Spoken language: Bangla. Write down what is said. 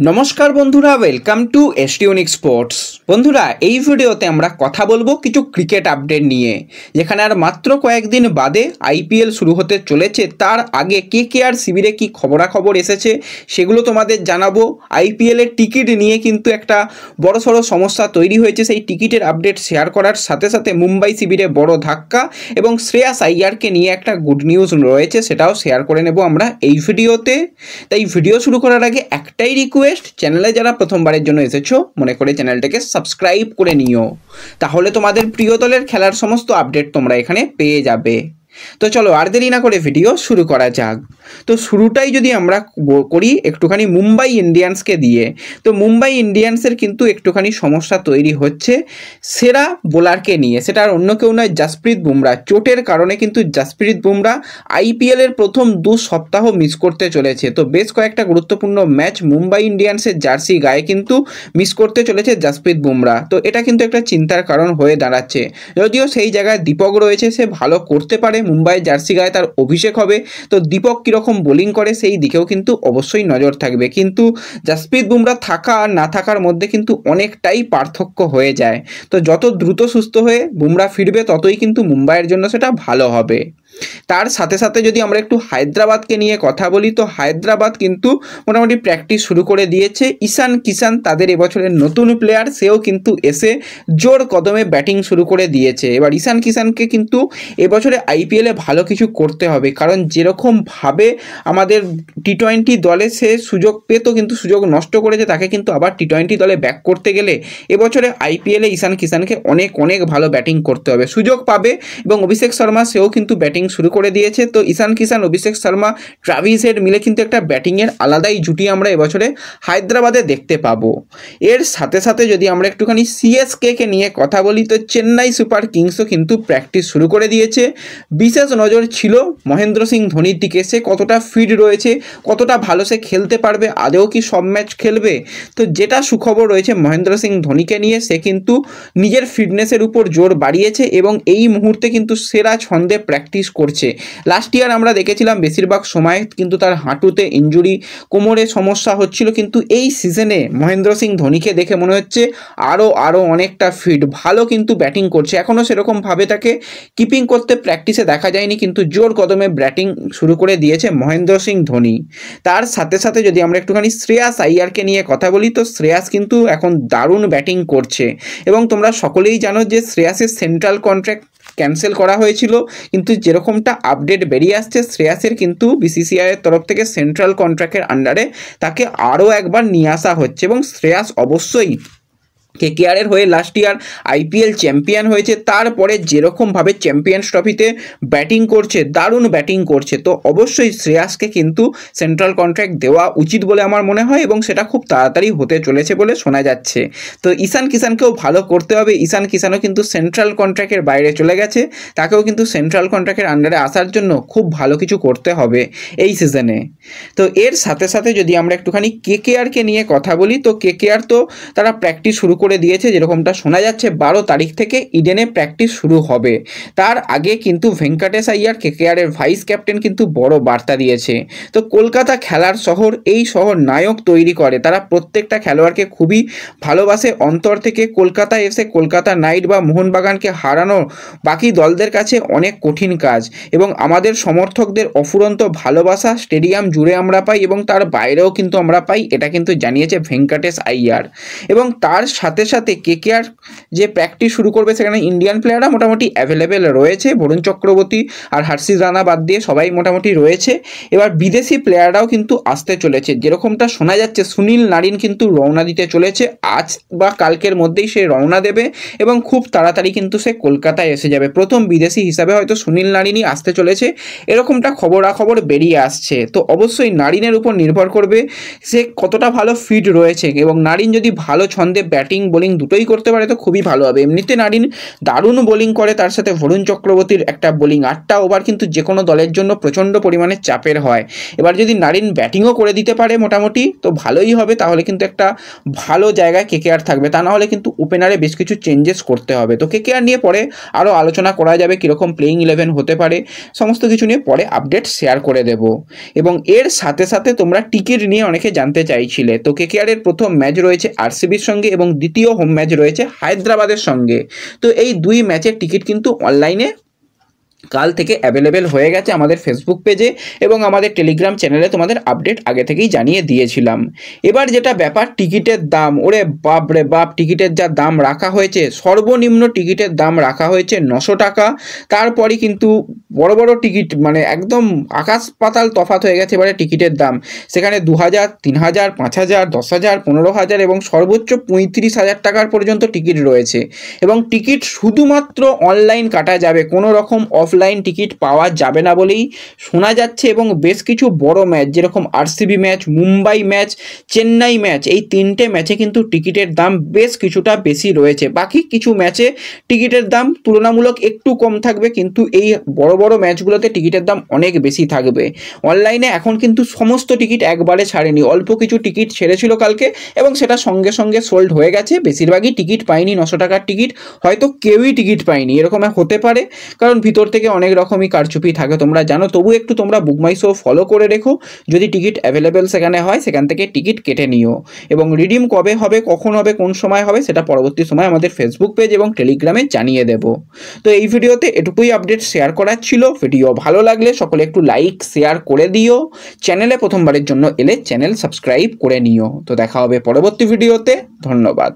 নমস্কার বন্ধুরা, ওয়েলকাম টু এসটিউনিক স্পোর্টস। বন্ধুরা, এই ভিডিওতে আমরা কথা বলবো কিছু ক্রিকেট আপডেট নিয়ে, যেখানে আর মাত্র কয়েকদিন বাদে আইপিএল শুরু হতে চলেছে। তার আগে কেকেআর শিবিরে কি খবরাখবর এসেছে সেগুলো তোমাদের জানাবো। আইপিএলের টিকিট নিয়ে কিন্তু একটা বড়সড় সমস্যা তৈরি হয়েছে, সেই টিকিটের আপডেট শেয়ার করার সাথে সাথে মুম্বাই শিবিরে বড় ধাক্কা এবং শ্রেয়াস আইয়ারকে নিয়ে একটা গুড নিউজ রয়েছে, সেটাও শেয়ার করে নেব আমরা এই ভিডিওতে। তাই ভিডিও শুরু করার আগে একটাই রিকোয়েস্ট, চ্যানেলে যারা প্রথমবারের জন্য এসেছো মনে করে চ্যানেলটাকে সাবস্ক্রাইব করে নিও, তাহলে তোমাদের প্রিয় দলের খেলার সমস্ত আপডেট তোমরা এখানে পেয়ে যাবে। তো চলো আর দেরি না করে ভিডিও শুরু করা যাক। তো শুরুটাই যদি আমরা করি একটুখানি মুম্বাই ইন্ডিয়ান্সকে দিয়ে, তো মুম্বাই ইন্ডিয়ান্সের কিন্তু একটুখানি সমস্যা তৈরি হচ্ছে সেরা বোলারকে নিয়ে। সেটা আর অন্য কেউ নয়, জাসপ্রীত বুমরা। চোটের কারণে কিন্তু জাসপ্রীত বুমরা আইপিএলের প্রথম 2 সপ্তাহ মিস করতে চলেছে। তো বেশ কয়েকটা গুরুত্বপূর্ণ ম্যাচ মুম্বাই ইন্ডিয়ান্সের জার্সি গায়ে কিন্তু মিস করতে চলেছে জাসপ্রীত বুমরা। তো এটা কিন্তু একটা চিন্তার কারণ হয়ে দাঁড়াচ্ছে। যদিও সেই জায়গায় দীপক রয়েছে, সে ভালো করতে পারে, মুম্বাইয়ের জার্সি গায়ে তার অভিষেক হবে। তো দীপক কীরকম বোলিং করে সেই দিকেও কিন্তু অবশ্যই নজর থাকবে, কিন্তু জাসপ্রীত বুমরা থাকা আর না থাকার মধ্যে কিন্তু অনেকটাই পার্থক্য হয়ে যায়। তো যত দ্রুত সুস্থ হয়ে বুমরা ফিরবে ততই কিন্তু মুম্বাইয়ের জন্য সেটা ভালো হবে। তার সাথে সাথে যদি আমরা একটু হায়দ্রাবাদকে নিয়ে কথা বলি, তো হায়দ্রাবাদ কিন্তু মোটামুটি প্র্যাকটিস শুরু করে দিয়েছে। ঈশান কিষান তাদের এবছরের নতুন প্লেয়ার, সেও কিন্তু এসে জোর কদমে ব্যাটিং শুরু করে দিয়েছে। এবার ঈশান কিষানকে কিন্তু এবছরে আইপিএলে ভালো কিছু করতে হবে, কারণ যেরকমভাবে আমাদের টি-20 দলে সে সুযোগ পেত কিন্তু সুযোগ নষ্ট করেছে, তাকে কিন্তু আবার টি-20 দলে ব্যাক করতে গেলে এবছরে আইপিএলে ঈশান কিষানকে অনেক ভালো ব্যাটিং করতে হবে, সুযোগ পাবে। এবং অভিষেক শর্মা সেও কিন্তু ব্যাটিং শুরু করে দিয়েছে। তো ঈশান কিষান, অভিষেক শর্মা, ট্রাভিস হেড মিলে কিন্তু একটা ব্যাটিংয়ের আলাদাই জুটি আমরা এবছরে হায়দ্রাবাদে দেখতে পাবো। এর সাথে সাথে যদি আমরা একটুখানি সিএসকে নিয়ে কথা বলি, তো চেন্নাই সুপার কিংসও কিন্তু প্র্যাকটিস শুরু করে দিয়েছে। বিশেষ নজর ছিল মহেন্দ্র সিং ধোনির দিকে, সে কতটা ফিট রয়েছে, কতটা ভালো সে খেলতে পারবে, আদেও কি সব ম্যাচ খেলবে। তো যেটা সুখবর রয়েছে মহেন্দ্র সিং ধোনিকে নিয়ে, সে কিন্তু নিজের ফিটনেসের উপর জোর বাড়িয়েছে এবং এই মুহূর্তে কিন্তু সেরা ছন্দে প্র্যাকটিস করছে। লাস্ট ইয়ার আমরা দেখেছিলাম বেশিরভাগ সময় কিন্তু তার হাঁটুতে ইনজুরি, কোমরে সমস্যা হচ্ছিল, কিন্তু এই সিজনে মহেন্দ্র সিং ধোনিকে দেখে মনে হচ্ছে আরও অনেকটা ফিট, ভালো কিন্তু ব্যাটিং করছে। এখনও সেরকমভাবে তাকে কিপিং করতে প্র্যাকটিসে দেখা যায়নি, কিন্তু জোর কদমে ব্যাটিং শুরু করে দিয়েছে মহেন্দ্র সিং ধোনি। তার সাথে সাথে যদি আমরা একটুখানি শ্রেয়াস আইয়ারকে নিয়ে কথা বলি, তো শ্রেয়াস কিন্তু এখন দারুণ ব্যাটিং করছে এবং তোমরা সকলেই জানো যে শ্রেয়াসের সেন্ট্রাল কন্ট্রাক্ট ক্যান্সেল করা হয়েছিল, কিন্তু যেরকমটা আপডেট বেরিয়ে আসছে শ্রেয়াসের কিন্তু বিসিসিআইয়ের তরফ থেকে সেন্ট্রাল কন্ট্রাক্টের আন্ডারে তাকে আরও একবার নিয়ে আসা হচ্ছে। এবং শ্রেয়াস অবশ্যই কেকেআরের হয়ে লাস্ট ইয়ার আইপিএল চ্যাম্পিয়ন হয়েছে, তারপরে যেরকমভাবে চ্যাম্পিয়ন্স ট্রফিতে ব্যাটিং করছে, দারুণ ব্যাটিং করছে। তো অবশ্যই শ্রেয়াসকে কিন্তু সেন্ট্রাল কন্ট্রাক্ট দেওয়া উচিত বলে আমার মনে হয়, এবং সেটা খুব তাড়াতাড়ি হতে চলেছে বলে শোনা যাচ্ছে। তো ঈশান কিষানকেও ভালো করতে হবে। ঈশান কিষানও কিন্তু সেন্ট্রাল কন্ট্রাক্টের বাইরে চলে গেছে, তাকেও কিন্তু সেন্ট্রাল কন্ট্রাক্টের আন্ডারে আসার জন্য খুব ভালো কিছু করতে হবে এই সিজনে। তো এর সাথে সাথে যদি আমরা একটুখানি কেকেআরকে নিয়ে কথা বলি, তো কেকেআর তো তারা প্র্যাকটিস শুরু করে দিয়েছে, যেরকমটা শোনা যাচ্ছে 12 তারিখ থেকে ইডেনে প্র্যাকটিস শুরু হবে। তার আগে কিন্তু ভেঙ্কটেশ আইয়ার, কেকেআরের ভাইস ক্যাপ্টেন, কিন্তু বড় বার্তা দিয়েছে। তো কলকাতা খেলার শহর, এই শহর নায়ক তৈরি করে, তারা প্রত্যেকটা খেলোয়াড়কে খুবই ভালোবাসে অন্তর থেকে। কলকাতায় এসে কলকাতা নাইট বা মোহনবাগানকে হারানো বাকি দলদের কাছে অনেক কঠিন কাজ, এবং আমাদের সমর্থকদের অফুরন্ত ভালোবাসা স্টেডিয়াম জুড়ে আমরা পাই এবং তার বাইরেও কিন্তু আমরা পাই, এটা কিন্তু জানিয়েছে ভেঙ্কটেশ আইয়ার। এবং তার সাথে সাথে কেকেআর যে প্র্যাকটিস শুরু করবে সেখানে ইন্ডিয়ান প্লেয়াররা মোটামুটি অ্যাভেলেবেল রয়েছে, বরুণ চক্রবর্তী আর হর্ষিত রানা বাদ দিয়ে সবাই মোটামুটি রয়েছে। এবার বিদেশি প্লেয়াররাও কিন্তু আসতে চলেছে, যেরকমটা শোনা যাচ্ছে সুনীল নারিন কিন্তু রওনা দিতে চলেছে, আজ বা কালকের মধ্যেই সে রওনা দেবে এবং খুব তাড়াতাড়ি কিন্তু সে কলকাতায় এসে যাবে। প্রথম বিদেশি হিসাবে হয়তো সুনীল নারিনই আসতে চলেছে, এরকমটা খবরাখবর বেরিয়ে আসছে। তো অবশ্যই নারিনের উপর নির্ভর করবে সে কতটা ভালো ফিট রয়েছে, এবং নারিন যদি ভালো ছন্দে ব্যাটিং বোলিং দুটোই করতে পারে তো খুবই ভালো হবে। এমনিতে নারিন দারুণ বোলিং করে, তার সাথে বরুণ চক্রবর্তীর একটা বোলিং 8টা ওভার কিন্তু যে কোনো দলের জন্য প্রচণ্ড পরিমাণে চাপের হয়। এবার যদি নারিন ব্যাটিংও করে দিতে পারে মোটামুটি তো ভালোই হবে, তাহলে কিন্তু একটা ভালো জায়গায় কেকেআর থাকবে। তা না হলে কিন্তু ওপেনারে বেশ কিছু চেঞ্জেস করতে হবে। তো কেকেআর নিয়ে পরে আরও আলোচনা করা যাবে, কীরকম প্লেইং 11 হতে পারে, সমস্ত কিছু নিয়ে পরে আপডেট শেয়ার করে দেব। এবং এর সাথে সাথে তোমরা টিকিট নিয়ে অনেকে জানতে চাইছিলে। তো কেকেআরের প্রথম ম্যাচ রয়েছে আরসিবির সঙ্গে এবং দ্বিতীয় হোম ম্যাচ রয়েছে হায়দ্রাবাদের সঙ্গে। তো এই দুই ম্যাচের টিকিট কিন্তু অনলাইনে কাল থেকে অ্যাভেলেবেল হয়ে গেছে আমাদের ফেসবুক পেজে এবং আমাদের টেলিগ্রাম চ্যানেলে তোমাদের আপডেট আগে থেকেই জানিয়ে দিয়েছিলাম। এবার যেটা ব্যাপার, টিকিটের দাম, ওরে বাপ রে বাপ, টিকিটের যা দাম রাখা হয়েছে, সর্বনিম্ন টিকিটের দাম রাখা হয়েছে 900 টাকা। তারপরই কিন্তু বড় বড় টিকিট মানে একদম আকাশ পাতাল তফাৎ হয়ে গেছে এবারে টিকিটের দাম। সেখানে 2000, 3000, 5000, 10,000, 15,000 এবং সর্বোচ্চ 35,000 টাকার পর্যন্ত টিকিট রয়েছে। এবং টিকিট শুধুমাত্র অনলাইন কাটা যাবে, কোনো রকম অফলাইন টিকিট পাওয়া যাবে না বলেই শোনা যাচ্ছে। এবং বেশ কিছু বড় ম্যাচ যেরকম RCB match, Mumbai match, Chennai match, এই 3টে ম্যাচে কিন্তু টিকিটের দাম বেশ কিছুটা বেশি রয়েছে। বাকি কিছু ম্যাচে টিকিটের দাম তুলনামূলক একটু কম থাকবে, কিন্তু এই বড় বড় ম্যাচগুলোতে টিকিটের দাম অনেক বেশি থাকবে। অনলাইনে এখন কিন্তু সমস্ত টিকিট একবারে ছাড়েনি, অল্প কিছু টিকিট ছেড়েছিল কালকে এবং সেটা সঙ্গে সঙ্গে সোল্ড হয়ে গেছে। বেশিরভাগই টিকিট পায়নি 900 টাকার টিকিট, হয়তো কেউই টিকিট পায়নি, এরকম হতে পারে, কারণ ভিতর থেকে অনেক রকমই কারচুপি থাকে তোমরা জানো। তবু একটু তোমরা বুকমাই শো ফলো করে রেখো, যদি টিকিট অ্যাভেলেবেল সেখানে হয় সেখান থেকে টিকিট কেটে নিও। এবং রিডিম কবে হবে, কখন হবে, কোন সময় হবে সেটা পরবর্তী সময় আমাদের ফেসবুক পেজ এবং টেলিগ্রামে জানিয়ে দেব। তো এই ভিডিওতে এটুকুই আপডেট শেয়ার করার ছিল। ভিডিও ভালো লাগলে সকলে একটু লাইক শেয়ার করে দিও। চ্যানেলে প্রথমবারের জন্য এলে চ্যানেল সাবস্ক্রাইব করে নিও। তো দেখা হবে পরবর্তী ভিডিওতে, ধন্যবাদ।